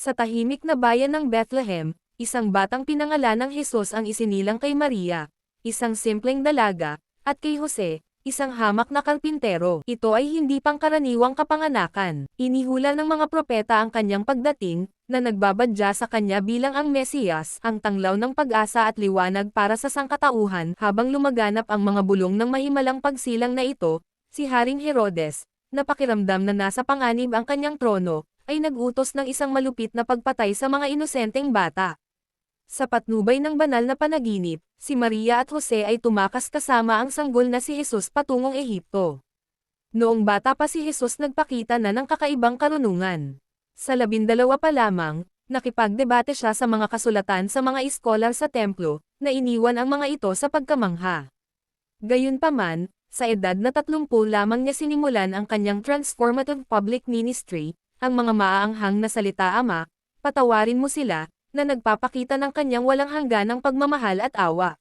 Sa tahimik na bayan ng Bethlehem, isang batang pinangalan ng Jesus ang isinilang kay Maria, isang simpleng dalaga, at kay Jose, isang hamak na karpintero. Ito ay hindi pangkaraniwang kapanganakan. Inihula ng mga propeta ang kanyang pagdating, na nagbabadya sa kanya bilang ang Mesiyas, ang tanglaw ng pag-asa at liwanag para sa sangkatauhan. Habang lumaganap ang mga bulong ng mahimalang pagsilang na ito, si Haring Herodes, na pakiramdam na nasa panganib ang kanyang trono, ay nag-utos ng isang malupit na pagpatay sa mga inosenteng bata. Sa patnubay ng banal na panaginip, si Maria at Jose ay tumakas kasama ang sanggol na si Jesus patungong Ehipto. Noong bata pa si Jesus nagpakita na ng kakaibang karunungan. Sa 12 pa lamang, nakipagdebate siya sa mga kasulatan sa mga iskolar sa templo, na iniwan ang mga ito sa pagkamangha. Gayunpaman, sa edad na 30 lamang niya sinimulan ang kanyang transformative public ministry, ang mga maaanghang na salita, Ama, patawarin mo sila, na nagpapakita ng kanyang walang hangganang pagmamahal at awa.